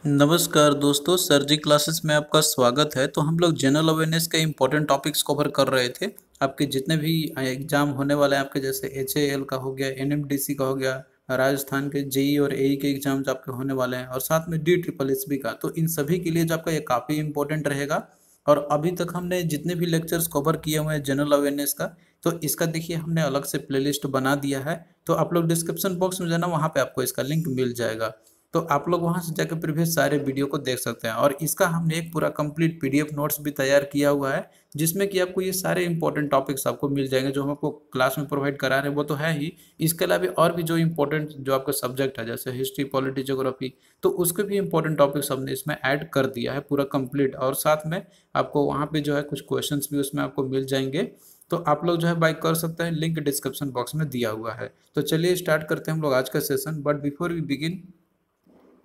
नमस्कार दोस्तों, सर जी क्लासेस में आपका स्वागत है। तो हम लोग जनरल अवेयरनेस के इम्पोर्टेंट टॉपिक्स कवर कर रहे थे। आपके जितने भी एग्जाम होने वाले हैं, आपके जैसे HAL का हो गया, NMDC का हो गया, राजस्थान के JEE और AE के एग्जाम्स आपके होने वाले हैं, और साथ में DSSS का। तो इन सभी के लिए जो आपका ये काफ़ी इंपॉर्टेंट रहेगा। और अभी तक हमने जितने भी लेक्चर्स कवर किए हुए हैं जनरल अवेयरनेस का, तो इसका देखिए हमने अलग से प्लेलिस्ट बना दिया है। तो आप लोग डिस्क्रिप्शन बॉक्स में जाना, वहाँ पे आपको इसका लिंक मिल जाएगा। तो आप लोग वहां से जाकर प्रीवियस सारे वीडियो को देख सकते हैं। और इसका हमने एक पूरा कंप्लीट PDF नोट्स भी तैयार किया हुआ है, जिसमें कि आपको ये सारे इंपॉर्टेंट टॉपिक्स आपको मिल जाएंगे जो हम आपको क्लास में प्रोवाइड करा रहे हैं, वो तो है ही। इसके अलावा और भी जो इंपॉर्टेंट जो आपका सब्जेक्ट है, जैसे हिस्ट्री, पॉलिटी, ज्योग्राफी, तो उसके भी इंपॉर्टेंट टॉपिक्स हमने इसमें ऐड कर दिया है पूरा कंप्लीट। और साथ में आपको वहाँ पे जो है कुछ क्वेश्चंस भी उसमें आपको मिल जाएंगे। तो आप लोग जो है बाय कर सकते हैं, लिंक डिस्क्रिप्शन बॉक्स में दिया हुआ है। तो चलिए स्टार्ट करते हैं हम लोग आज का session. But before we begin,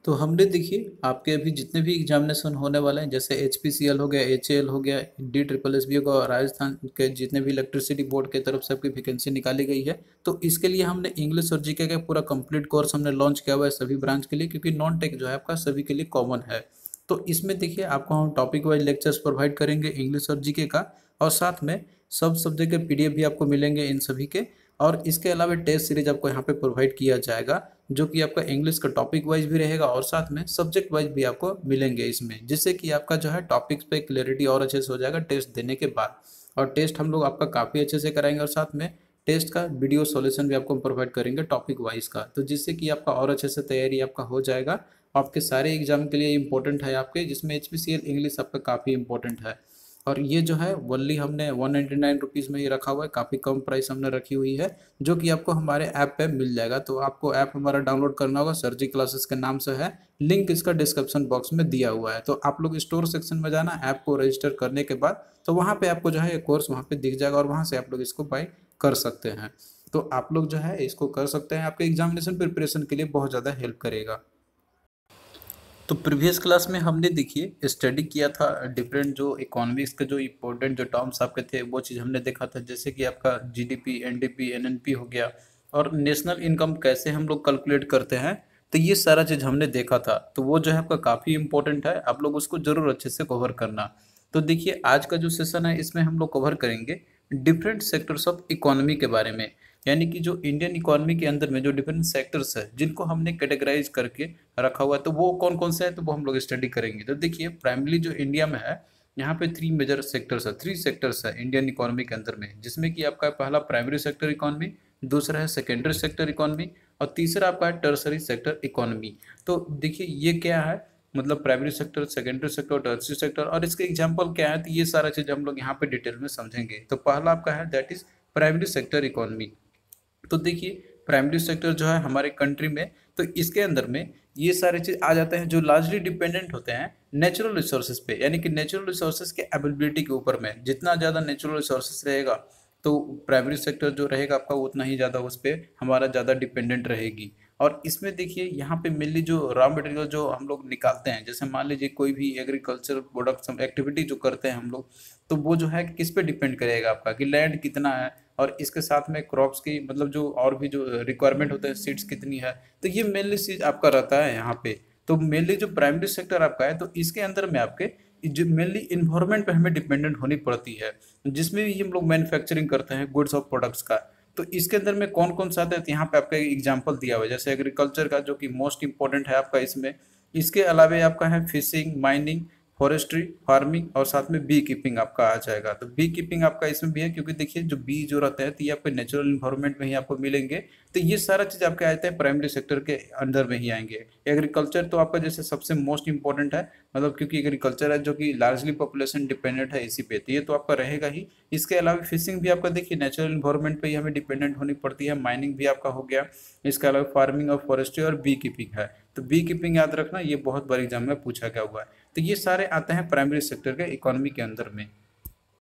तो हमने देखिए आपके अभी जितने भी एग्जामिनेशन होने वाले हैं, जैसे HPCL हो गया, HAL हो गया, DSSS होगा, राजस्थान के जितने भी इलेक्ट्रिसिटी बोर्ड की तरफ से आपकी वैकेंसी निकाली गई है, तो इसके लिए हमने इंग्लिश और जीके का पूरा कंप्लीट कोर्स हमने लॉन्च किया हुआ है सभी ब्रांच के लिए, क्योंकि नॉन टेक जो है आपका सभी के लिए कॉमन है। तो इसमें देखिए आपको हम टॉपिक वाइज लेक्चर्स प्रोवाइड करेंगे इंग्लिश और जीके का, और साथ में सब सब्जेक्ट के PDF भी आपको मिलेंगे इन सभी के। और इसके अलावा टेस्ट सीरीज आपको यहाँ पे प्रोवाइड किया जाएगा, जो कि आपका इंग्लिश का टॉपिक वाइज भी रहेगा और साथ में सब्जेक्ट वाइज भी आपको मिलेंगे इसमें, जिससे कि आपका जो है टॉपिक्स पे क्लैरिटी और अच्छे से हो जाएगा टेस्ट देने के बाद। और टेस्ट हम लोग आपका काफ़ी अच्छे से कराएंगे, और साथ में टेस्ट का वीडियो सॉल्यूशन भी आपको प्रोवाइड करेंगे टॉपिक वाइज का, तो जिससे कि आपका और अच्छे से तैयारी आपका हो जाएगा। आपके सारे एग्जाम के लिए इंपॉर्टेंट है आपके, जिसमें HPCL इंग्लिश आपका काफ़ी इंपॉर्टेंट है। और ये जो है वनली हमने 199 रुपीज़ में ही रखा हुआ है, काफ़ी कम प्राइस हमने रखी हुई है, जो कि आपको हमारे ऐप पे मिल जाएगा। तो आपको ऐप हमारा डाउनलोड करना होगा, सर जी क्लासेस के नाम से है, लिंक इसका डिस्क्रिप्शन बॉक्स में दिया हुआ है। तो आप लोग स्टोर सेक्शन में जाना, ऐप को रजिस्टर करने के बाद, तो वहाँ पे आपको जो है ये कोर्स वहाँ पे दिख जाएगा, और वहाँ से आप लोग इसको बाय कर सकते हैं। तो आप लोग जो है इसको कर सकते हैं, आपके एग्जामिनेशन प्रिपरेशन के लिए बहुत ज़्यादा हेल्प करेगा। तो प्रीवियस क्लास में हमने देखिए स्टडी किया था डिफरेंट जो इकोनॉमिक्स के जो इम्पोर्टेंट जो टर्म्स आपके थे, वो चीज़ हमने देखा था, जैसे कि आपका GDP, NDP, NNP हो गया, और नेशनल इनकम कैसे हम लोग कैलकुलेट करते हैं। तो ये सारा चीज़ हमने देखा था, तो वो जो है आपका काफ़ी इंपॉर्टेंट है, आप लोग उसको जरूर अच्छे से कवर करना। तो देखिए आज का जो सेशन है, इसमें हम लोग कवर करेंगे डिफरेंट सेक्टर्स ऑफ इकोनॉमी के बारे में। यानी कि जो इंडियन इकोनॉमी के अंदर में जो डिफरेंट सेक्टर्स है, जिनको हमने कैटेगराइज करके रखा हुआ है, तो वो कौन कौन से है, तो वो हम लोग स्टडी करेंगे। तो देखिए प्राइमरी जो इंडिया में है, यहाँ पे 3 मेजर सेक्टर्स है, 3 सेक्टर्स है इंडियन इकोनॉमी के अंदर में, जिसमें कि आपका पहला प्राइमरी सेक्टर इकोनॉमी, दूसरा है सेकेंडरी सेक्टर इकोनॉमी, और तीसरा आपका है टर्सरी सेक्टर इकोनॉमी। तो देखिए ये क्या है, मतलब primary sector, secondary sector, tertiary sector, और इसके एग्जाम्पल क्या है, तो ये सारा चीज़ हम लोग यहाँ पे डिटेल में समझेंगे। तो पहला आपका है that is primary sector economy. तो देखिए प्राइमरी सेक्टर जो है हमारे कंट्री में, तो इसके अंदर में ये सारे चीज आ जाते हैं जो लार्जली डिपेंडेंट होते हैं नेचुरल रिसोर्सेज पे, यानी कि नेचुरल रिसोर्सेज के अवेलेबिलिटी के ऊपर में। जितना ज़्यादा नेचुरल रिसोर्सेज रहेगा, तो प्राइमरी सेक्टर जो रहेगा आपका, उतना ही ज़्यादा उस पर हमारा ज़्यादा डिपेंडेंट रहेगी। और इसमें देखिए यहाँ पे मेनली जो रॉ मटेरियल जो हम लोग निकालते हैं, जैसे मान लीजिए कोई भी एग्रीकल्चर प्रोडक्ट एक्टिविटी जो करते हैं हम लोग, तो वो जो है किस पे डिपेंड करेगा आपका, कि लैंड कितना है, और इसके साथ में क्रॉप्स की मतलब जो और भी जो रिक्वायरमेंट होता है, सीड्स कितनी है। तो ये मेनली चीज आपका रहता है यहाँ पे। तो मेनली जो प्राइमरी सेक्टर आपका है, तो इसके अंदर में आपके जो मेनली इन्वायरमेंट पे हमें डिपेंडेंट होनी पड़ती है, जिसमें भी हम लोग मैन्युफैक्चरिंग करते हैं गुड्स और प्रोडक्ट्स का। तो इसके अंदर में कौन कौन सा आता है, तो यहाँ पे आपका एग्जाम्पल दिया हुआ है, जैसे एग्रीकल्चर का जो कि मोस्ट इंपॉर्टेंट है आपका इसमें। इसके अलावा आपका है फिशिंग, माइनिंग, फॉरेस्ट्री, फार्मिंग, और साथ में बी कीपिंग आपका आ जाएगा। तो बी कीपिंग आपका इसमें भी है, क्योंकि देखिए जो बी जो रहते हैं, तो ये आपके नेचुरल इन्वायरमेंट में ही आपको मिलेंगे। तो ये सारा चीज आपके आते हैं प्राइमरी सेक्टर के अंदर में ही आएंगे। एग्रीकल्चर तो आपका जैसे सबसे मोस्ट इंपॉर्टेंट है, मतलब क्योंकि एग्रीकल्चर है जो कि लार्जली पॉपुलेशन डिपेंडेंट है इसी पे, तो ये तो आपका रहेगा ही। इसके अलावा फिशिंग भी आपका देखिए नेचुरल इन्वायरमेंट पे ही हमें डिपेंडेंट होनी पड़ती है। माइनिंग भी आपका हो गया। इसके अलावा फार्मिंग और फॉरेस्ट्री और बी कीपिंग है। तो बी कीपिंग याद रखना, ये बहुत बार एग्जाम में पूछा गया हुआ है। तो ये सारे आते हैं प्राइमरी सेक्टर के इकोनॉमी के अंदर में।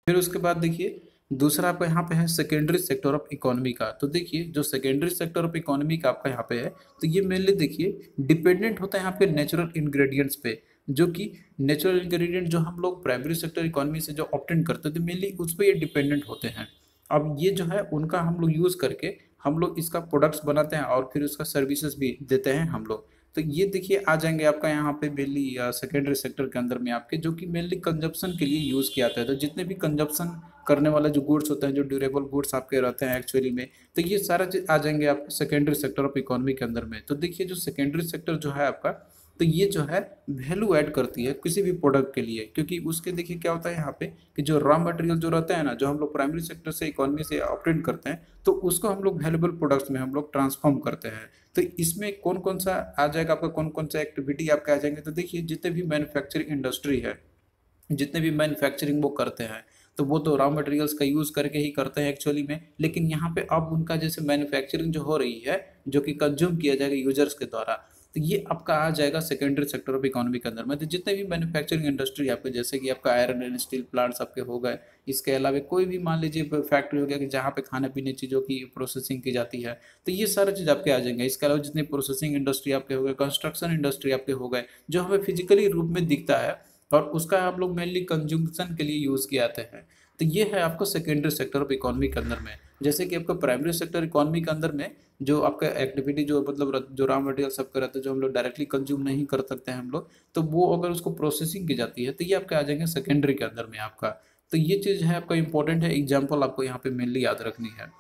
फिर उसके बाद देखिए दूसरा आपका यहाँ पे है सेकेंडरी सेक्टर ऑफ इकोनॉमी का। तो देखिए जो सेकेंडरी सेक्टर ऑफ इकोनॉमी का आपका यहाँ पे है, तो ये मेनली देखिए डिपेंडेंट होता है आपके नेचुरल इंग्रेडिएंट्स पे, जो कि नेचुरल इंग्रेडिएंट जो हम लोग प्राइमरी सेक्टर इकोनॉमी से जो ऑब्टेन करते थे, मेनली उस पर ये डिपेंडेंट होते हैं। अब ये जो है उनका हम लोग यूज़ करके हम लोग इसका प्रोडक्ट्स बनाते हैं, और फिर उसका सर्विसेज भी देते हैं हम लोग। तो ये देखिए आ जाएंगे आपका यहाँ पे मेनली सेकेंडरी सेक्टर के अंदर में आपके, जो कि मेनली कंजप्शन के लिए यूज़ किया जाता है। तो जितने भी कंजप्शन करने वाला जो गुड्स होते हैं, जो ड्यूरेबल गुड्स आपके रहते हैं एक्चुअली में, तो ये सारा चीज आ जाएंगे आपके सेकेंडरी सेक्टर ऑफ इकोनॉमी के अंदर में। तो देखिए जो सेकेंडरी सेक्टर जो है आपका, तो ये जो है वैल्यू ऐड करती है किसी भी प्रोडक्ट के लिए, क्योंकि उसके देखिए क्या होता है यहाँ पे कि जो रॉ मटेरियल जो रहता है ना, जो हम लोग प्राइमरी सेक्टर से इकोनॉमी से ऑपरेट करते हैं, तो उसको हम लोग वैल्यूबल प्रोडक्ट्स में हम लोग ट्रांसफॉर्म करते हैं। तो इसमें कौन कौन सा आ जाएगा आपका, कौन कौन सा एक्टिविटी आपके आ जाएंगे, तो देखिए जितने भी मैन्युफैक्चरिंग इंडस्ट्री है, जितने भी मैन्युफैक्चरिंग वो करते हैं, तो वो तो रॉ मटेरियल्स का यूज़ करके ही करते हैं एक्चुअली में। लेकिन यहाँ पे अब उनका जैसे मैन्युफैक्चरिंग जो हो रही है, जो कि कंज्यूम किया जाएगा यूजर्स के द्वारा, तो ये आपका आ जाएगा सेकेंडरी सेक्टर ऑफ इकोनॉमी के अंदर में। तो जितने भी मैन्युफैक्चरिंग इंडस्ट्री आपके, जैसे कि आपका आयरन एंड स्टील प्लांट्स आपके हो गए, इसके अलावा कोई भी मान लीजिए फैक्ट्री हो गया कि जहाँ पे खाने पीने चीज़ों की प्रोसेसिंग की जाती है, तो ये सारी चीज़ आपके आ जाएंगे। इसके अलावा जितनी प्रोसेसिंग इंडस्ट्री आपके हो गए, कंस्ट्रक्शन इंडस्ट्री आपके हो गए, जो हमें फिजिकली रूप में दिखता है और उसका हम लोग मेनली कंजम्पशन के लिए यूज़ किए जाते हैं। तो ये है आपको सेकेंडरी सेक्टर ऑफ इकोनॉमी के अंदर में। जैसे कि आपका प्राइमरी सेक्टर इकोनॉमी के अंदर में जो आपका एक्टिविटी जो मतलब जो रॉ मटेरियल सबका रहता है, जो हम लोग डायरेक्टली कंज्यूम नहीं कर सकते हैं हम लोग, तो वो अगर उसको प्रोसेसिंग की जाती है, तो ये आपके आ जाएंगे सेकेंडरी के अंदर में आपका। तो ये चीज़ है आपका इंपॉर्टेंट है, एग्जाम्पल आपको यहाँ पे मेनली याद रखनी है।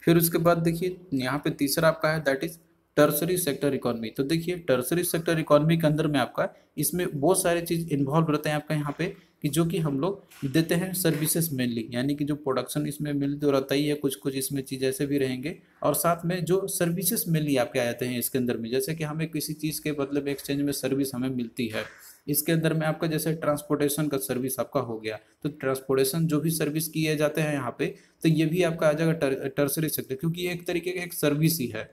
फिर उसके बाद देखिए यहाँ पे तीसरा आपका है that is tertiary sector economy. तो देखिए टर्सरी सेक्टर इकोनॉमी के अंदर में आपका इसमें बहुत सारे चीज़ इन्वॉल्व रहते हैं आपका यहाँ पे, कि जो कि हम लोग देते हैं सर्विसेज मेनली, यानी कि जो प्रोडक्शन इसमें मिल तो रहता ही है, कुछ कुछ इसमें चीज़ ऐसे भी रहेंगे, और साथ में जो सर्विसेज मेनली आपके आ जाते हैं इसके अंदर में। जैसे कि हमें किसी चीज़ के मतलब एक्सचेंज में सर्विस हमें मिलती है, इसके अंदर में आपका जैसे ट्रांसपोर्टेशन का सर्विस आपका हो गया, तो ट्रांसपोर्टेशन जो भी सर्विस किए जाते हैं यहाँ पे, तो ये भी आपका आ जाएगा टर्सरी सेक्टर, क्योंकि ये एक तरीके का एक सर्विस ही है।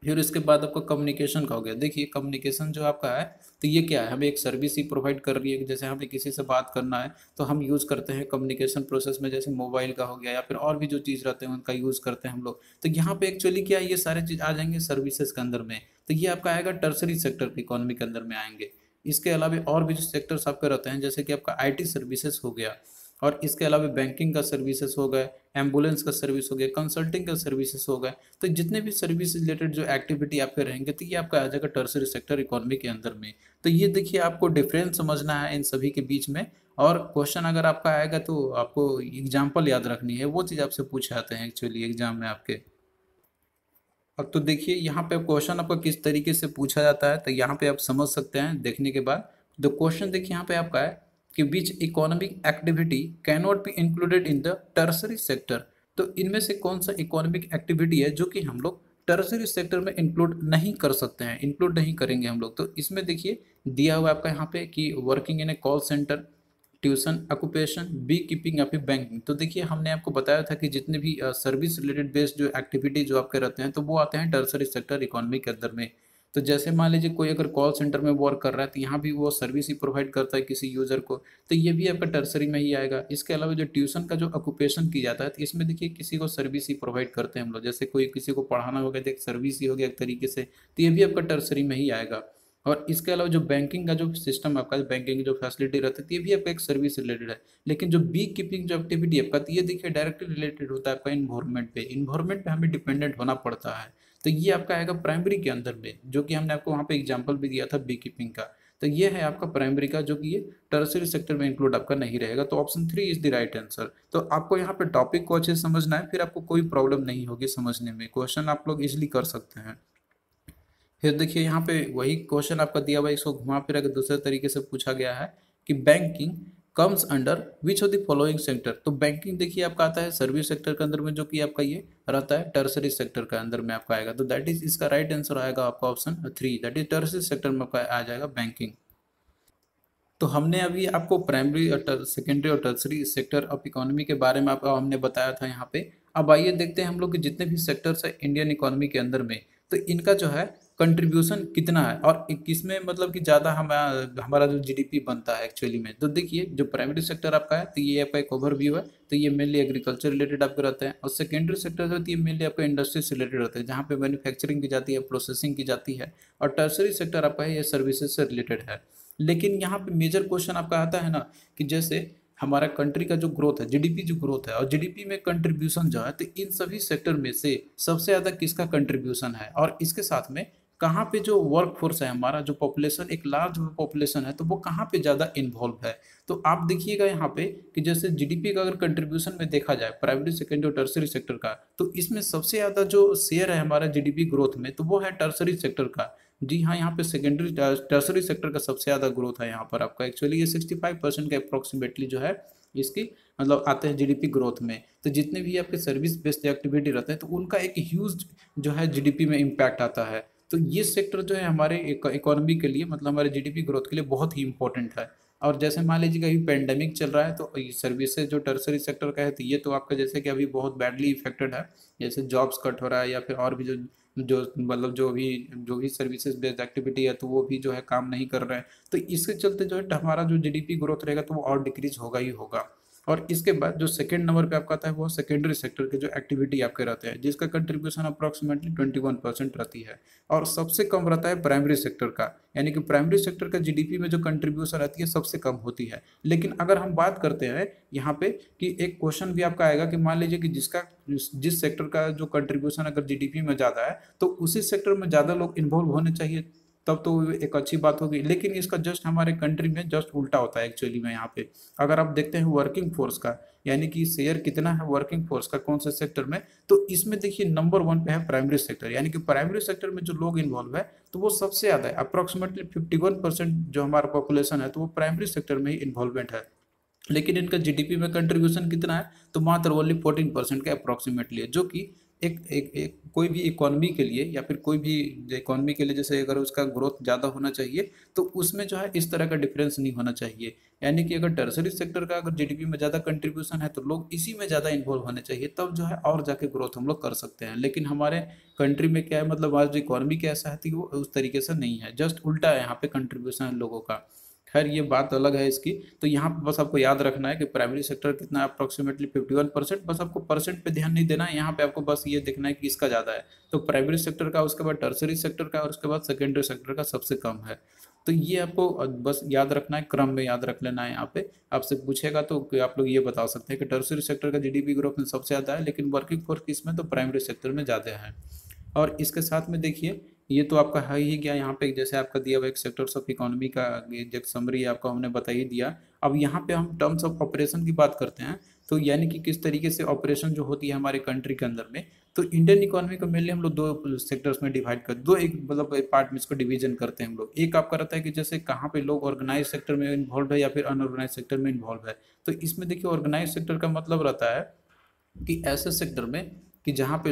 फिर उसके बाद आपका कम्युनिकेशन का हो गया। देखिए कम्युनिकेशन जो आपका है, तो ये क्या है, हमें एक सर्विस ही प्रोवाइड कर रही है कि जैसे हमें किसी से बात करना है तो हम यूज़ करते हैं कम्युनिकेशन प्रोसेस में, जैसे मोबाइल का हो गया या फिर और भी जो चीज़ रहते हैं उनका यूज़ करते हैं हम लोग। तो यहाँ पे एक्चुअली क्या है, ये सारे चीज़ आ जाएंगे सर्विसेज के अंदर में। तो ये आपका आएगा टर्सरी सेक्टर इकोनॉमी के अंदर में आएंगे। इसके अलावा और भी जो सेक्टर्स आपके रहते हैं, जैसे कि आपका आईटी सर्विसेज हो गया, और इसके अलावा बैंकिंग का सर्विसेज हो गए, एम्बुलेंस का सर्विस हो गया, कंसल्टिंग का सर्विसेज हो गए। तो जितने भी सर्विस रिलेटेड जो एक्टिविटी आपके रहेंगे, तो ये आपका आ जाएगा टर्सरी सेक्टर इकोनॉमी के अंदर में। तो ये देखिए आपको डिफरेंस समझना है इन सभी के बीच में, और क्वेश्चन अगर आपका आएगा तो आपको एग्जाम्पल याद रखनी है, वो चीज़ आपसे पूछे जाते हैं एक्चुअली एग्जाम में आपके। अब तो देखिए यहाँ पे क्वेश्चन आपका किस तरीके से पूछा जाता है, तो यहाँ पे आप समझ सकते हैं देखने के बाद। तो क्वेश्चन देखिए यहाँ पे आपका है कि which economic activity can not be included in the tertiary sector. तो इनमें से कौन सा इकोनॉमिक एक्टिविटी है जो कि हम लोग टर्सरी सेक्टर में इंक्लूड नहीं कर सकते हैं, इंक्लूड नहीं करेंगे हम लोग। तो इसमें देखिए दिया हुआ है आपका यहाँ पे कि working in a call centre, tuition, occupation, beekeeping या फिर बैंकिंग। तो देखिए हमने आपको बताया था कि जितने भी सर्विस रिलेटेड बेस्ड जो एक्टिविटी जो आपके रहते हैं, तो वो आते हैं टर्सरी सेक्टर इकोनॉमी के अंदर में। तो जैसे मान लीजिए कोई अगर कॉल सेंटर में वर्क कर रहा है, तो यहाँ भी वो सर्विस ही प्रोवाइड करता है किसी यूजर को, तो ये भी आपका टर्सरी में ही आएगा। इसके अलावा जो ट्यूशन का जो ऑक्यूपेशन की जाता है, तो इसमें देखिए किसी को सर्विस ही प्रोवाइड करते हैं हम लोग, जैसे कोई किसी को पढ़ाना हो गया तो एक सर्विस ही हो गया एक तरीके से, तो ये भी आपका टर्सरी में ही आएगा। और इसके अलावा जो बैंकिंग का जो सिस्टम आपका, बैंकिंग की जो फैसिलिटी रहती है, तो ये भी आपका एक सर्विस रिलेटेड है। लेकिन जो बी कीपिंग जो एक्टिविटी है आपका, तो ये देखिए डायरेक्टली रिलेटेड होता है आपका इन्वायरमेंट पे, इन्वायरमेंट पे हमें डिपेंडेंट होना पड़ता है। तो ये आपका आएगा प्राइमरी के अंदर में, जो कि हमने आपको वहाँ पे एग्जाम्पल भी दिया था बी कीपिंग का। तो ये है आपका प्राइमरी का, जो कि ये टर्सरी सेक्टर में इंक्लूड आपका नहीं रहेगा। तो option 3 is the right answer. तो आपको यहाँ पे टॉपिक को अच्छे से समझना है, फिर आपको कोई प्रॉब्लम नहीं होगी समझने में, क्वेश्चन आप लोग इजिली कर सकते हैं। फिर देखिए यहाँ पे वही क्वेश्चन आपका दिया हुआ है, इसको घुमा फिरा के दूसरे तरीके से पूछा गया है कि banking comes under which of the following sector. तो बैंकिंग देखिए आपका आता है सर्विस सेक्टर के अंदर में, जो कि आपका ये रहता है टर्सरी सेक्टर के अंदर में आपका आएगा। तो दैट इज इसका राइट आंसर आएगा आपका option 3, that is tertiary sector में आपका आ जाएगा बैंकिंग। तो हमने अभी आपको प्राइमरी और सेकेंडरी और टर्सरी सेक्टर ऑफ इकोनॉमी के बारे में आपको हमने बताया था यहाँ पे। अब आइए देखते हैं हम लोग कि जितने भी सेक्टर्स है इंडियन इकोनॉमी के अंदर में, तो इनका जो है कंट्रीब्यूशन कितना है और किसमें मतलब कि ज़्यादा हमारा जो जीडीपी बनता है एक्चुअली में। तो देखिए जो प्राइमरी सेक्टर आपका है, तो ये आपका एक ओवरव्यू है, तो ये मेनली एग्रीकल्चर रिलेटेड आपके रहते हैं। और सेकेंडरी सेक्टर जो होती है मेनली आपका इंडस्ट्री से रिलेटेड रहता है, जहाँ पे मैन्युफैक्चरिंग की जाती है, प्रोसेसिंग की जाती है। और टर्सरी सेक्टर आपका है ये सर्विसेज से रिलेटेड है। लेकिन यहाँ पे मेजर क्वेश्चन आपका आता है ना कि जैसे हमारा कंट्री का जो ग्रोथ है, जीडीपी जो ग्रोथ है, और जीडीपी में कंट्रीब्यूशन जो है, तो इन सभी सेक्टर में से सबसे ज़्यादा किसका कंट्रीब्यूशन है और इसके साथ में कहाँ पे जो वर्क फोर्स है हमारा, जो पॉपुलेशन एक लार्ज पॉपुलेशन है, तो वो कहाँ पे ज़्यादा इन्वॉल्व है। तो आप देखिएगा यहाँ पे कि जैसे जीडीपी का अगर कंट्रीब्यूशन में देखा जाए प्राइमरी सेकेंडरी और टर्सरी सेक्टर का, तो इसमें सबसे ज़्यादा जो शेयर है हमारा जीडीपी ग्रोथ में, तो वो है टर्सरी सेक्टर का। जी हाँ, यहाँ पे सेकेंडरी टर्सरी सेक्टर का सबसे ज़्यादा ग्रोथ है यहाँ पर आपका। एक्चुअली ये 65% के अप्रोक्सीमेटली जो है इसकी मतलब आते हैं जीडीपी ग्रोथ में। तो जितने भी आपके सर्विस बेस्ड एक्टिविटी रहते हैं तो उनका एक ह्यूज जो है जीडीपी में इम्पैक्ट आता है। तो ये सेक्टर जो है हमारे इकोनॉमी के लिए मतलब हमारे जीडीपी ग्रोथ के लिए बहुत ही इंपॉर्टेंट है। और जैसे मान लीजिए अभी पेंडेमिक चल रहा है तो सर्विसेज जो टर्सरी सेक्टर का है तो ये तो आपका जैसे कि अभी बहुत बैडली इफेक्टेड है। जैसे जॉब्स कट हो रहा है या फिर और भी जो जो मतलब जो भी सर्विसेज बेस्ड एक्टिविटी है तो वो भी जो है काम नहीं कर रहे हैं। तो इसके चलते जो है हमारा जो जीडीपी ग्रोथ रहेगा तो वो और डिक्रीज होगा ही होगा। और इसके बाद जो सेकंड नंबर पे आपका आता है वो सेकेंडरी सेक्टर के जो एक्टिविटी आपके रहते हैं जिसका कंट्रीब्यूशन अप्रॉक्सीमेटली 21% रहती है। और सबसे कम रहता है प्राइमरी सेक्टर का, यानी कि प्राइमरी सेक्टर का जीडीपी में जो कंट्रीब्यूशन रहती है सबसे कम होती है। लेकिन अगर हम बात करते हैं यहाँ पे कि एक क्वेश्चन भी आपका आएगा कि मान लीजिए कि जिस सेक्टर का जो कंट्रीब्यूशन अगर जीडीपी में ज़्यादा है तो उसी सेक्टर में ज़्यादा लोग इन्वॉल्व होने चाहिए, तब तो एक अच्छी बात होगी। लेकिन इसका जस्ट हमारे कंट्री में जस्ट उल्टा होता है एक्चुअली में। यहाँ पे अगर आप देखते हैं वर्किंग फोर्स का, यानी कि शेयर कितना है वर्किंग फोर्स का कौन से सेक्टर में, तो इसमें देखिए नंबर 1 पे है प्राइमरी सेक्टर। यानी कि प्राइमरी सेक्टर में जो लोग इन्वॉल्व है तो वो सबसे ज़्यादा है, अप्रॉक्सीमेटली 51% जो हमारा पॉपुलेशन है तो वो प्राइमरी सेक्टर में ही इन्वॉल्वमेंट है। लेकिन इनका जीडीपी में कंट्रीब्यूशन कितना है, तो मात्र ओनली 14% के अप्रॉक्सीमेटली है, जो कि एक कोई भी इकोनॉमी के लिए या फिर कोई भी इकोनॉमी के लिए जैसे अगर उसका ग्रोथ ज़्यादा होना चाहिए तो उसमें जो है इस तरह का डिफरेंस नहीं होना चाहिए। यानी कि अगर टर्सरी सेक्टर का अगर जीडीपी में ज़्यादा कंट्रीब्यूशन है तो लोग इसी में ज़्यादा इन्वॉल्व होने चाहिए, तब जो है और जाके ग्रोथ हम लोग कर सकते हैं। लेकिन हमारे कंट्री में क्या है, मतलब आज इकोनॉमी कैसा है वो उस तरीके से नहीं है, जस्ट उल्टा है यहाँ पे कंट्रीब्यूशन लोगों का। खैर ये बात अलग है इसकी। तो यहाँ पे बस आपको याद रखना है कि प्राइमरी सेक्टर कितना है, अप्रोक्सीमेटली 51%। बस आपको परसेंट पे ध्यान नहीं देना है, यहाँ पे आपको बस ये देखना है कि इसका ज़्यादा है तो प्राइमरी सेक्टर का, उसके बाद टर्सरी सेक्टर का और उसके बाद सेकेंडरी सेक्टर का सबसे कम है। तो ये आपको बस याद रखना है, क्रम में याद रख लेना है। यहाँ पे आपसे पूछेगा तो आप लोग ये बता सकते हैं कि टर्सरी सेक्टर का जीडीपी ग्रोथ में सबसे ज़्यादा है, लेकिन वर्किंग फोर्स इसमें तो प्राइमरी सेक्टर में ज़्यादा है। और इसके साथ में देखिए ये तो आपका है ही क्या, यहाँ पे जैसे आपका दिया हुआ एक सेक्टर्स ऑफ इकोनॉमी का एक समरी आपको हमने बता ही दिया। अब यहाँ पे हम टर्म्स ऑफ ऑपरेशन की बात करते हैं, तो यानी कि किस तरीके से ऑपरेशन जो होती है हमारे कंट्री के अंदर में। तो इंडियन इकोनॉमी को मेनली हम लोग दो सेक्टर्स में डिवाइड कर दो एक मतलब एक पार्ट में इसको डिवीजन करते हैं हम लोग। एक आपका रहता है कि जैसे कहाँ पे लोग ऑर्गेनाइज सेक्टर में इन्वॉल्व है या फिर अनऑर्गेनाइज सेक्टर में इन्वॉल्व है। तो इसमें देखिए ऑर्गेनाइज सेक्टर का मतलब रहता है कि ऐसे सेक्टर में कि जहाँ पे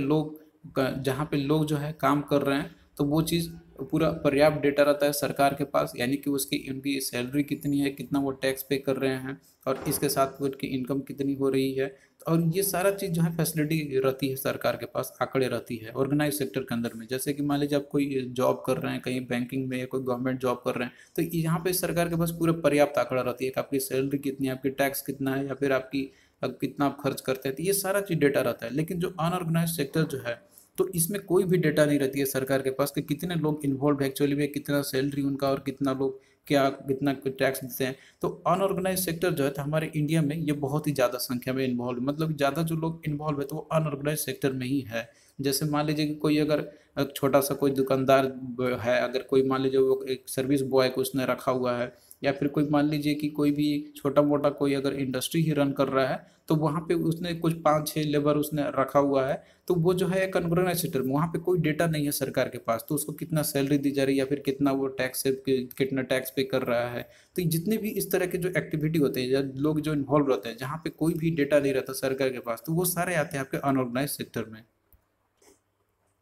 लोग जो है काम कर रहे हैं तो वो चीज़ पूरा पर्याप्त डेटा रहता है सरकार के पास, यानी कि उसकी उनकी सैलरी कितनी है, कितना वो टैक्स पे कर रहे हैं और इसके साथ वो उनकी इनकम कितनी हो रही है। और ये सारा चीज़ जो है फैसिलिटी रहती है सरकार के पास, आंकड़े रहती है ऑर्गेनाइज सेक्टर के अंदर में। जैसे कि मान लीजिए आप कोई जॉब कर रहे हैं कहीं बैंकिंग में या कोई गवर्नमेंट जॉब कर रहे हैं तो यहाँ पे सरकार के पास पूरा पर्याप्त आंकड़ा रहती है कि आपकी सैलरी कितनी है, आपकी टैक्स कितना है या फिर आपकी अब कितना आप खर्च करते हैं, तो ये सारा चीज़ डेटा रहता है। लेकिन जो अनऑर्गेनाइज सेक्टर जो है तो इसमें कोई भी डेटा नहीं रहती है सरकार के पास कि कितने लोग इन्वॉल्व है एक्चुअली में, कितना सैलरी उनका और कितना लोग क्या कितना टैक्स देते हैं। तो अनऑर्गेनाइज सेक्टर जो है तो हमारे इंडिया में ये बहुत ही ज़्यादा संख्या में इन्वॉल्व, मतलब ज़्यादा जो लोग इन्वॉल्व है तो वो अनऑर्गेनाइज सेक्टर में ही है। जैसे मान लीजिए कि कोई अगर छोटा सा कोई दुकानदार है, अगर कोई मान लीजिए वो एक सर्विस बॉय को उसने रखा हुआ है, या फिर कोई मान लीजिए कि कोई भी छोटा मोटा कोई अगर इंडस्ट्री ही रन कर रहा है तो वहाँ पे उसने कुछ 5-6 लेबर उसने रखा हुआ है, तो वो जो है एक अनऑर्गेनाइज सेक्टर में, वहाँ पे कोई डेटा नहीं है सरकार के पास, तो उसको कितना सैलरी दी जा रही है या फिर कितना वो टैक्स से कितना टैक्स पे कर रहा है। तो जितने भी इस तरह के जो एक्टिविटी होते हैं या लोग जो इन्वॉल्व रहते हैं जहाँ पे कोई भी डेटा नहीं रहता सरकार के पास, तो वो सारे आते हैं आपके अनऑर्गेनाइज सेक्टर में।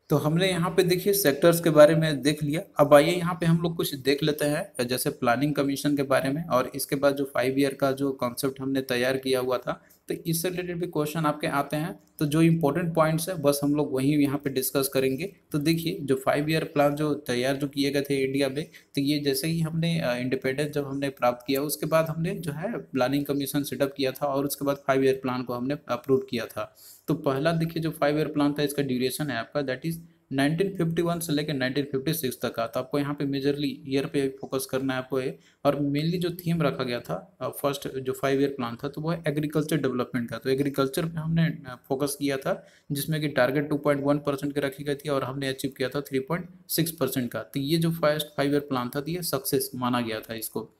तो हमने यहाँ पे देखिए सेक्टर्स के बारे में देख लिया। अब आइए यहाँ पे हम लोग कुछ देख लेते हैं जैसे प्लानिंग कमीशन के बारे में, और इसके बाद जो 5 ईयर का जो कॉन्सेप्ट हमने तैयार किया हुआ था तो इससे रिलेटेड भी क्वेश्चन आपके आते हैं। तो जो इंपॉर्टेंट पॉइंट्स है बस हम लोग वही यहाँ पे डिस्कस करेंगे। तो देखिए जो 5 ईयर प्लान जो तैयार जो किए गए थे इंडिया में, तो ये जैसे ही हमने इंडिपेंडेंस जब हमने प्राप्त किया उसके बाद हमने जो है प्लानिंग कमीशन सेटअप किया था और उसके बाद 5 ईयर प्लान को हमने अप्रूव किया था। तो पहला देखिए जो 5 ईयर प्लान था इसका ड्यूरेशन है आपका दैट इज 1951 से लेकर 1956 तक का। तो आपको यहाँ पे मेजरली ईयर पे फोकस करना है आपको ये। और मेनली जो थीम रखा गया था फर्स्ट जो 5 ईयर प्लान था, तो वो है एग्रीकल्चर डेवलपमेंट का। तो एग्रीकल्चर पे हमने फोकस किया था, जिसमें कि टारगेट 2.1% की रखी गई थी और हमने अचीव किया था 3.6% का। तो ये जो फर्स्ट 5 ईयर प्लान था, तो ये सक्सेस माना गया था इसको।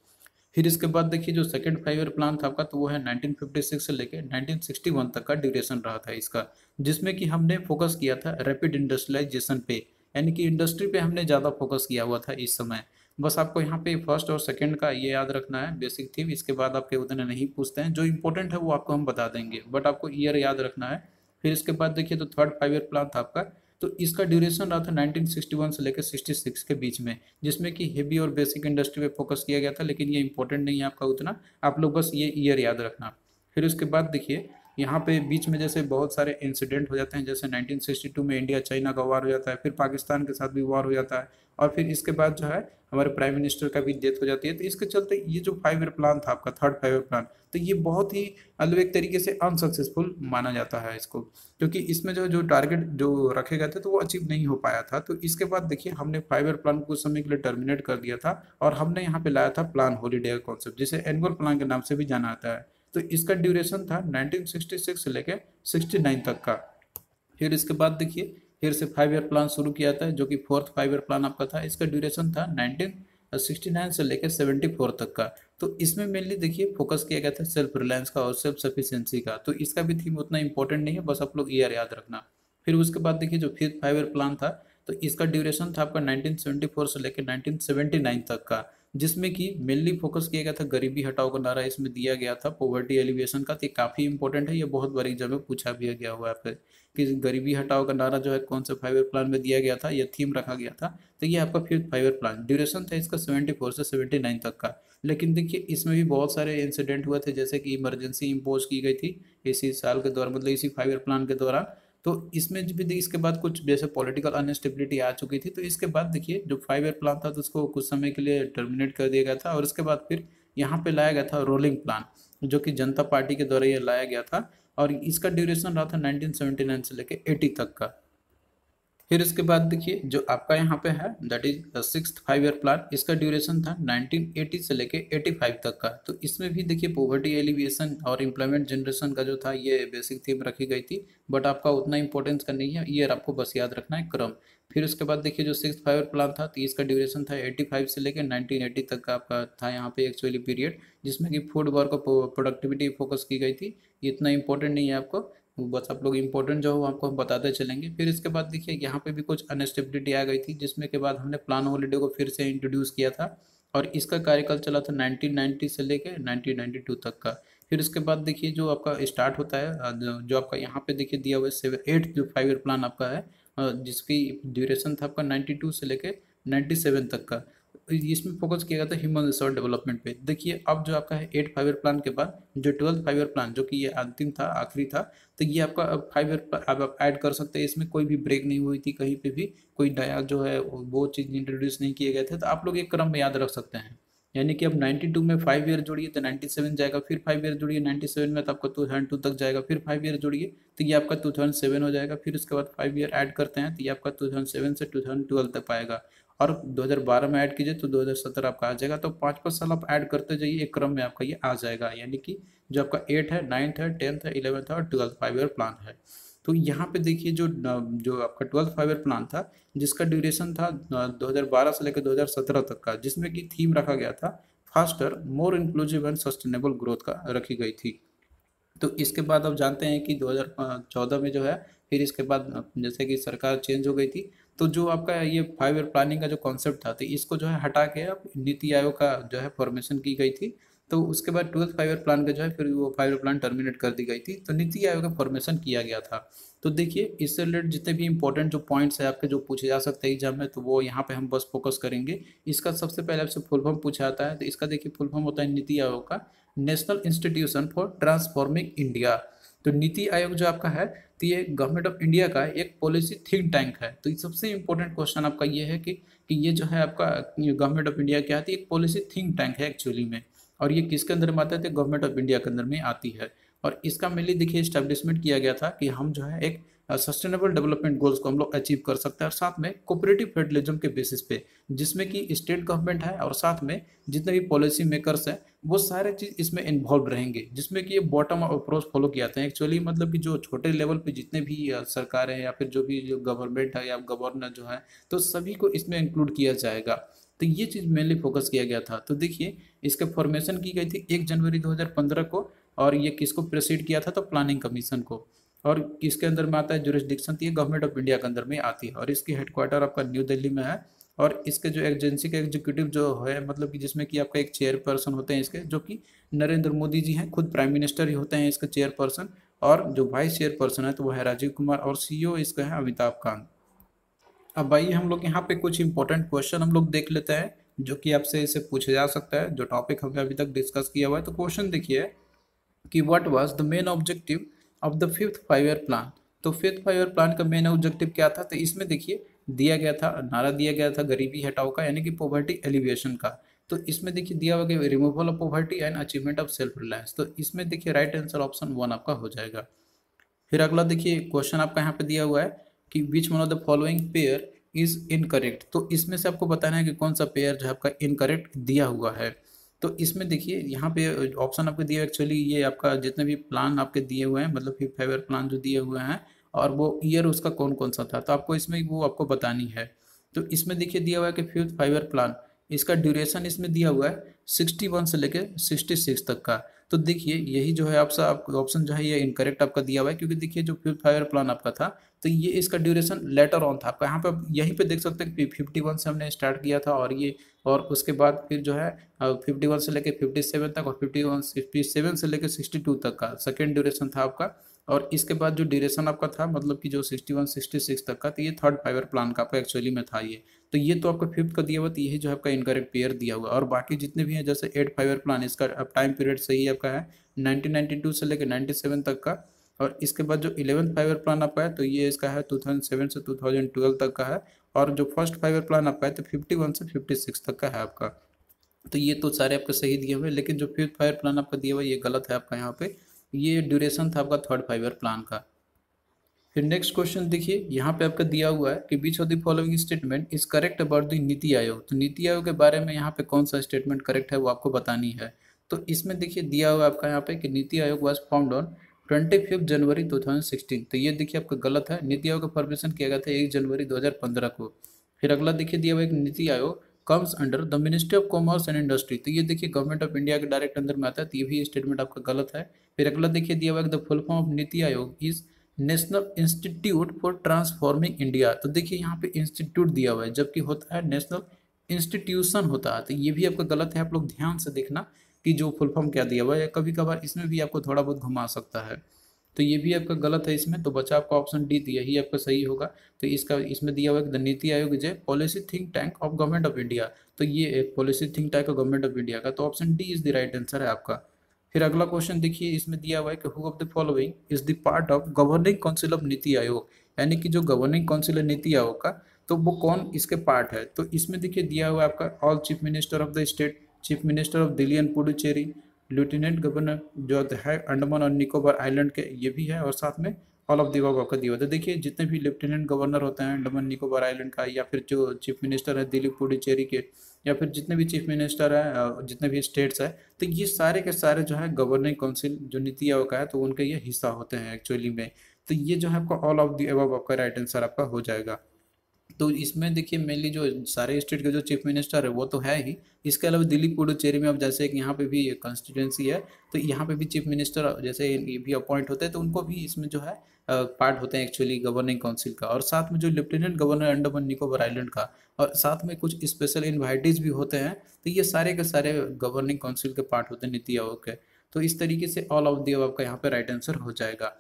फिर इसके बाद देखिए जो सेकंड 5 ईयर प्लान था आपका, तो वो है 1956 से लेके 1961 तक का ड्यूरेशन रहा था इसका, जिसमें कि हमने फोकस किया था रैपिड इंडस्ट्रियलाइजेशन पे, यानी कि इंडस्ट्री पे हमने ज़्यादा फोकस किया हुआ था इस समय। बस आपको यहाँ पे फर्स्ट और सेकंड का ये याद रखना है बेसिक थीम। इसके बाद आपके उतने नहीं पूछते हैं, जो इंपॉर्टेंट है वो आपको हम बता देंगे, बट आपको ईयर याद रखना है। फिर इसके बाद देखिए तो थर्ड 5 ईयर प्लान था आपका, तो इसका ड्यूरेशन रहा था 1961 से लेकर 66 के बीच में, जिसमें कि हेवी और बेसिक इंडस्ट्री पे फोकस किया गया था, लेकिन ये इंपॉर्टेंट नहीं है आपका उतना, आप लोग बस ये ईयर याद रखना। फिर उसके बाद देखिए यहाँ पे बीच में जैसे बहुत सारे इंसिडेंट हो जाते हैं, जैसे 1962 में इंडिया चाइना का वार हो जाता है, फिर पाकिस्तान के साथ भी वार हो जाता है, और फिर इसके बाद जो है हमारे प्राइम मिनिस्टर का भी डेथ हो जाती है। तो इसके चलते ये जो 5 ईयर प्लान था आपका, थर्ड 5 ईयर प्लान, तो ये बहुत ही मतलब एक तरीके से अनसक्सेसफुल माना जाता है इसको, क्योंकि इसमें जो टारगेट जो रखे गए थे तो वो अचीव नहीं हो पाया था। तो इसके बाद देखिए हमने 5 ईयर प्लान को कुछ समय के लिए टर्मिनेट कर दिया था, और हमने यहाँ पे लाया था प्लान हॉलीडे का कॉन्सेप्ट, जिसे एनुअल प्लान के नाम से भी जाना जाता है। तो इसका ड्यूरेशन था 1966 से लेकर 69 तक का। फिर इसके बाद देखिए फिर से 5 ईयर प्लान शुरू किया था, जो कि फोर्थ 5 ईयर प्लान आपका था। इसका ड्यूरेशन था 1969 से लेकर 74 तक का। तो इसमें मेनली देखिए फोकस किया गया था सेल्फ रिलायंस का और सेल्फ सफिशिएंसी का। तो इसका भी थीम उतना इंपॉर्टेंट नहीं है, बस आप लोग ईयर याद रखना। फिर उसके बाद देखिए जो फिफ्थ 5 ईयर प्लान था, तो इसका ड्यूरेशन था आपका 1974 से लेकर 1979 तक का, जिसमें कि मेनली फोकस किया गया था गरीबी हटाओ का नारा इसमें दिया गया था, पॉवर्टी एलिवेशन का। तो काफ़ी इंपॉर्टेंट है, ये बहुत बार एग्जाम में पूछा भी गया हुआ है फिर कि गरीबी हटाओ का नारा जो है कौन से 5 ईयर प्लान में दिया गया था, ये थीम रखा गया था। तो ये आपका फिफ्थ 5 ईयर प्लान ड्यूरेशन था इसका 74 से 79 तक का। लेकिन देखिए इसमें भी बहुत सारे इंसिडेंट हुए थे, जैसे कि इमरजेंसी इम्पोज की गई थी इसी साल के दौरान, मतलब इसी 5 ईयर प्लान के दौरान। तो इसमें भी इसके बाद कुछ जैसे पॉलिटिकल अनस्टेबिलिटी आ चुकी थी, तो इसके बाद देखिए जो 5 ईयर प्लान था तो उसको कुछ समय के लिए टर्मिनेट कर दिया गया था, और उसके बाद फिर यहाँ पे लाया गया था रोलिंग प्लान, जो कि जनता पार्टी के द्वारा ये लाया गया था, और इसका ड्यूरेशन रहा था 1979 से लेकर 80 तक का। फिर इसके बाद देखिए जो आपका यहाँ पे है that is sixth 5 year plan, इसका ड्यूरेशन था 1980 से लेके 85 तक का। तो इसमें भी देखिए पॉवर्टी एलिविएशन और एम्प्लॉयमेंट जनरेशन का जो था ये बेसिक थीम रखी गई थी, बट आपका उतना इंपॉर्टेंस का नहीं है, ईयर आपको बस याद रखना है क्रम। फिर उसके बाद देखिए जो सिक्स 5 ईयर प्लान था, तो इसका ड्यूरेशन था 85 से लेकर 1980 तक का आपका था यहाँ पे एक्चुअली पीरियड, जिसमें कि फूड वर्क और प्रोडक्टिविटी फोकस की गई थी। ये इतना इंपॉर्टेंट नहीं है आपको, बस आप लोग इंपॉर्टेंट जो हो आपको हम बताते चलेंगे। फिर इसके बाद देखिए यहाँ पे भी कुछ अनस्टेबिलिटी आ गई थी, जिसमें के बाद हमने प्लान हॉलीडे को फिर से इंट्रोड्यूस किया था, और इसका कार्यकाल चला था 1990 से लेकर 1992 तक का। फिर उसके बाद देखिए जो आपका स्टार्ट होता है जो आपका यहाँ पे देखिए दिया हुआ है एट्थ जो 5 ईयर प्लान आपका है, जिसकी ड्यूरेशन था आपका 92 से लेकर 97 तक का। इसमें फोकस किया गया था ह्यूमन रिसोर्स डेवलपमेंट पे। देखिए अब जो आपका है 8 5 ईयर प्लान के बाद जो 12th 5 ईयर प्लान, जो कि ये अंतिम था आखिरी था, तो ये आपका अब 5 ईयर अब आप ऐड कर सकते हैं। इसमें कोई भी ब्रेक नहीं हुई थी, कहीं पे भी कोई नया जो है वो चीज़ इंट्रोड्यूस नहीं किए गए थे। तो आप लोग एक क्रम में याद रख सकते हैं, यानी कि अब 92 में 5 ईयर जोड़िए तो 97 जाएगा, फिर 5 ईयर जोड़िए 97 में तो आपका 2002 तक जाएगा, फिर 5 ईयर जोड़िए तो ये आपका 2007 हो जाएगा, फिर उसके बाद 5 ईयर ऐड करते हैं तो ये आपका 2007 से 2012 तक पाएगा, और 2012 में ऐड कीजिए तो 2017 आपका आ जाएगा। तो 5-5 साल आप ऐड करते जाइए, एक क्रम में आपका ये आ जाएगा, यानी कि जो आपका 8 है, 9th है, 10th है, 11th है और 12th 5 ईयर प्लान है। तो यहाँ पे देखिए जो जो आपका 12th 5 ईयर प्लान था, जिसका ड्यूरेशन था 2012 से लेकर 2017 तक का, जिसमें कि थीम रखा गया था faster more inclusive and sustainable growth का रखी गई थी। तो इसके बाद आप जानते हैं कि 2014 में जो है फिर इसके बाद जैसे कि सरकार चेंज हो गई थी, तो जो आपका ये 5 ईयर प्लानिंग का जो कॉन्सेप्ट था, तो इसको जो है हटा के अब नीति आयोग का जो है फॉर्मेशन की गई थी। तो उसके बाद 12th 5 ईयर प्लान का जो है फिर वो 5 ईयर प्लान टर्मिनेट कर दी गई थी, तो नीति आयोग का फॉर्मेशन किया गया था। तो देखिए इससे रिलेटेड जितने भी इंपॉर्टेंट जो पॉइंट्स है आपके जो पूछे जा सकते हैं एग्जाम में, तो वो यहाँ पे हम बस फोकस करेंगे। इसका सबसे पहले आपसे फुल फॉर्म पूछा जाता है, तो इसका देखिए फुल फॉर्म होता है नीति आयोग का national institution for transforming India. तो नीति आयोग जो आपका है, तो ये गवर्नमेंट ऑफ इंडिया का एक पॉलिसी थिंक टैंक है। तो सबसे इंपॉर्टेंट क्वेश्चन आपका ये है कि ये जो है आपका गवर्नमेंट ऑफ इंडिया क्या है, एक पॉलिसी थिंक टैंक है एक्चुअली में, और ये किसके अंदर में आता है, तो गवर्नमेंट ऑफ इंडिया के अंदर में आती है। और इसका मेनली देखिए इस्टेब्लिशमेंट किया गया था कि हम जो है एक सस्टेनेबल डेवलपमेंट गोल्स को हम लोग अचीव कर सकते हैं, और साथ में कोऑपरेटिव फेडरलिज्म के बेसिस पे, जिसमें कि स्टेट गवर्नमेंट है और साथ में जितने भी पॉलिसी मेकर्स हैं वो सारे चीज़ इसमें इन्वॉल्व रहेंगे, जिसमें कि ये बॉटम अप अप्रोच फॉलो किया जाता है एक्चुअली। मतलब कि जो छोटे लेवल पे जितने भी सरकारें हैं या फिर जो भी जो गवर्नमेंट है या गवर्नर जो है, तो सभी को इसमें इंक्लूड किया जाएगा। तो ये चीज़ मेनली फोकस किया गया था। तो देखिए इसके फॉर्मेशन की गई थी 1 जनवरी 2015 को, और ये किसको प्रेसिड किया था, तो प्लानिंग कमीशन को। और किसके अंदर में आता है जुरिस्डिक्शन, तो ये गवर्नमेंट ऑफ इंडिया के अंदर में आती है, और इसकी हेडक्वार्टर आपका न्यू दिल्ली में है। और इसके जो एजेंसी के एग्जीक्यूटिव जो है, मतलब कि जिसमें कि आपका एक चेयरपर्सन होते हैं इसके, जो कि नरेंद्र मोदी जी हैं, खुद प्राइम मिनिस्टर ही होते हैं इसके चेयरपर्सन। और जो वाइस चेयरपर्सन है तो वो है राजीव कुमार, और सीईओ इसका है अमिताभ कांत। अब आइए हम लोग यहाँ पे कुछ इंपॉर्टेंट क्वेश्चन हम लोग देख लेते हैं, जो कि आपसे इसे पूछा जा सकता है, जो टॉपिक हमने अभी तक डिस्कस किया हुआ है। तो क्वेश्चन देखिए कि what was the main objective of the 5th 5 year plan. तो 5th 5 ईयर प्लान का मेन ऑब्जेक्टिव क्या था, तो इसमें देखिए दिया गया था, नारा दिया गया था गरीबी हटाओ का, यानी कि पॉवर्टी एलिविएशन का। तो इसमें देखिए दिया हुआ कि removal of poverty and achievement of self reliance. तो इसमें देखिए राइट आंसर ऑप्शन 1 आपका हो जाएगा। फिर अगला देखिए क्वेश्चन आपका यहाँ पे दिया हुआ है कि which one of the following pair is incorrect. तो इसमें से आपको बताना है कि कौन सा पेयर जो है आपका इनकरेक्ट दिया हुआ है। तो इसमें देखिए यहाँ पे ऑप्शन आपको दिया एक्चुअली, ये आपका जितने भी प्लान आपके दिए हुए हैं, मतलब 5th 5 ईयर प्लान जो दिए हुए हैं, और वो ईयर उसका कौन कौन सा था, तो आपको इसमें वो आपको बतानी है। तो इसमें देखिए दिया हुआ है कि 5th 5 ईयर प्लान, इसका ड्यूरेशन इसमें दिया हुआ है 61 से लेके 66 तक का। तो देखिए यही जो है आपका ऑप्शन जो है ये इनकरेक्ट आपका दिया हुआ है, क्योंकि देखिए जो 5th 5 ईयर प्लान आपका था, तो ये इसका ड्यूरेशन लेटर ऑन था आपका। यहाँ पे यहीं पे देख सकते हैं कि 51 से हमने स्टार्ट किया था, और ये और उसके बाद फिर जो है 51 से लेके 57 तक, और 57 से लेके 62 तक का सेकेंड ड्यूरेशन था आपका। और इसके बाद जो ड्यूरेशन आपका था, मतलब कि जो 61 66 तक का, तो ये 3rd 5 ईयर प्लान का आपका एक्चुअली में था ये। तो ये तो आपका 5th का दिया हुआ, तो यही जो है आपका इनकरेक्ट पेयर दिया हुआ। और बाकी जितने भी हैं जैसे 8th 5 ईयर प्लान, इसका अब टाइम पीरियड सही आपका है 1992 से लेकर 97 तक का। और इसके बाद जो 11th 5 ईयर प्लान आपका है, तो ये इसका है 2007 से 2012 तक का है। और जो फर्स्ट 5 ईयर प्लान आपका है तो 51 से 56 तक का है आपका। तो ये तो सारे आपके सही दिए हुए, लेकिन जो 5th 5 ईयर प्लान आपका दिया हुआ ये गलत है आपका। यहाँ पे ये ड्यूरेशन था आपका 3rd 5 ईयर प्लान का। फिर नेक्स्ट क्वेश्चन देखिए यहाँ पे आपका दिया हुआ है कि which of the following statement is correct about the NITI Aayog. तो नीति आयोग के बारे में यहाँ पे कौन सा स्टेटमेंट करेक्ट है वो आपको बतानी है। तो इसमें देखिए दिया हुआ है आपका यहाँ पे कि NITI Aayog was formed on 25 जनवरी 2016। तो ये देखिए आपका गलत है, नीति आयोग का फॉर्मेशन किया गया था 1 जनवरी 2015 को। फिर अगला देखिए दिया हुआ है कि NITI Aayog comes under the ministry of commerce and industry. तो ये देखिए गवर्नमेंट ऑफ इंडिया के डायरेक्ट अंदर में आता है, तो ये भी स्टेटमेंट आपका गलत है। फिर अगला देखिए दिया हुआ है the full form of NITI Aayog is national institute for transforming India. तो देखिए यहाँ पे इंस्टीट्यूट दिया हुआ है, जबकि होता है नेशनल इंस्टीट्यूशन होता है। तो ये भी आपका गलत है, आप लोग ध्यान से देखना कि जो फुल फॉर्म क्या दिया हुआ है, कभी कभार इसमें भी आपको थोड़ा बहुत घुमा सकता है। तो ये भी आपका गलत है इसमें, तो बचा आपका ऑप्शन डी, तो यही आपका सही होगा। तो इसका इसमें दिया हुआ है द नीति आयोग is a policy think tank of government of India. तो ये एक policy think tank of government of India का, तो option D is the right answer है आपका। फिर अगला क्वेश्चन देखिए इसमें दिया हुआ है कि who of the following is the part of governing council of NITI Aayog. यानी कि जो गवर्निंग काउंसिल है नीति आयोग का, तो वो कौन इसके पार्ट है। तो इसमें देखिए दिया हुआ है आपका all chief minister of the state, chief minister of Delhi and Puducherry, lieutenant governor जो है अंडमान और निकोबार आइलैंड के, ये भी है, और साथ में ऑल ऑफ द अबव आपका दिया हुआ है। तो देखिए जितने भी लेफ्टिनेंट गवर्नर होते हैं अंडमान निकोबार आइलैंड का, या फिर जो चीफ मिनिस्टर है दिल्ली पुडुचेरी के, या फिर जितने भी चीफ मिनिस्टर है जितने भी स्टेट्स है, तो ये सारे के सारे जो है गवर्निंग काउंसिल जो नीति आयोग का है, तो उनके ये हिस्सा होते हैं एक्चुअली में। तो ये जो है आपका ऑल ऑफ द अबव आपका राइट आंसर आपका हो जाएगा। तो इसमें देखिए मेनली जो सारे स्टेट के जो चीफ मिनिस्टर है वो तो है ही, इसके अलावा दिल्ली पुडुचेरी में अब जैसे कि यहाँ पे भी कॉन्स्टिट्यूंसी है, तो यहाँ पे भी चीफ मिनिस्टर जैसे ये भी अपॉइंट होते हैं, तो उनको भी इसमें जो है पार्ट होते हैं एक्चुअली गवर्निंग काउंसिल का। और साथ में जो lieutenant governor Andaman Nicobar island का, और साथ में कुछ स्पेशल इन्वाइटीज भी होते हैं, तो ये सारे के सारे गवर्निंग काउंसिल के पार्ट होते हैं नीति आयोग के। तो इस तरीके से ऑल ऑफ द अबव आपका यहाँ पे राइट आंसर हो जाएगा।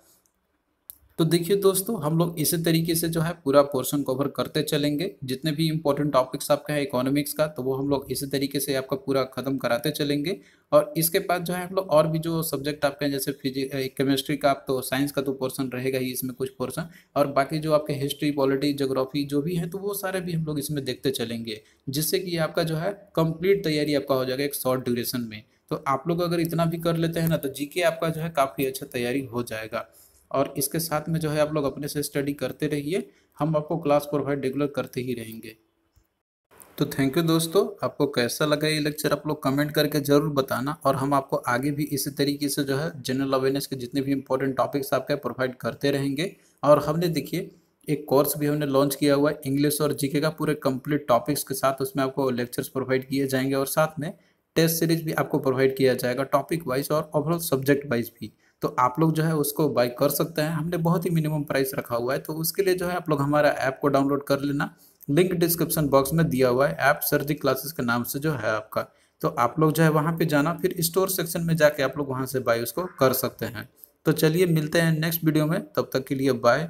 तो देखिए दोस्तों हम लोग इसी तरीके से जो है पूरा पोर्शन कवर करते चलेंगे, जितने भी इंपॉर्टेंट टॉपिक्स आपके हैं इकोनॉमिक्स का, तो वो हम लोग इसी तरीके से आपका पूरा खत्म कराते चलेंगे। और इसके बाद जो है हम लोग और भी जो सब्जेक्ट आपके हैं जैसे केमिस्ट्री का, आप तो साइंस का तो पोर्शन रहेगा ही इसमें कुछ पोर्शन, और बाकी जो आपके हिस्ट्री पॉलिटी ज्योग्राफी जो भी है, तो वो सारे भी हम लोग इसमें देखते चलेंगे, जिससे कि आपका जो है कंप्लीट तैयारी आपका हो जाएगा एक शॉर्ट ड्यूरेशन में। तो आप लोग अगर इतना भी कर लेते हैं ना, तो जीके आपका जो है काफ़ी अच्छा तैयारी हो जाएगा। और इसके साथ में जो है आप लोग अपने से स्टडी करते रहिए, हम आपको क्लास प्रोवाइड रेगुलर करते ही रहेंगे। तो थैंक यू दोस्तों, आपको कैसा लगा ये लेक्चर आप लोग कमेंट करके ज़रूर बताना, और हम आपको आगे भी इसी तरीके से जो है जनरल अवेयरनेस के जितने भी इंपॉर्टेंट टॉपिक्स आपके प्रोवाइड करते रहेंगे। और हमने देखिए एक कोर्स भी हमने लॉन्च किया हुआ है इंग्लिश और जीके का पूरे कंप्लीट टॉपिक्स के साथ, उसमें आपको लेक्चर्स प्रोवाइड किए जाएंगे और साथ में टेस्ट सीरीज भी आपको प्रोवाइड किया जाएगा टॉपिक वाइज और ओवरऑल सब्जेक्ट वाइज भी। तो आप लोग जो है उसको बाय कर सकते हैं, हमने बहुत ही मिनिमम प्राइस रखा हुआ है। तो उसके लिए जो है आप लोग हमारा ऐप को डाउनलोड कर लेना, लिंक डिस्क्रिप्शन बॉक्स में दिया हुआ है, ऐप सर जी क्लासेस के नाम से जो है आपका। तो आप लोग जो है वहाँ पे जाना, फिर स्टोर सेक्शन में जाके आप लोग वहाँ से बाय उसको कर सकते हैं। तो चलिए मिलते हैं नेक्स्ट वीडियो में, तब तक के लिए बाय।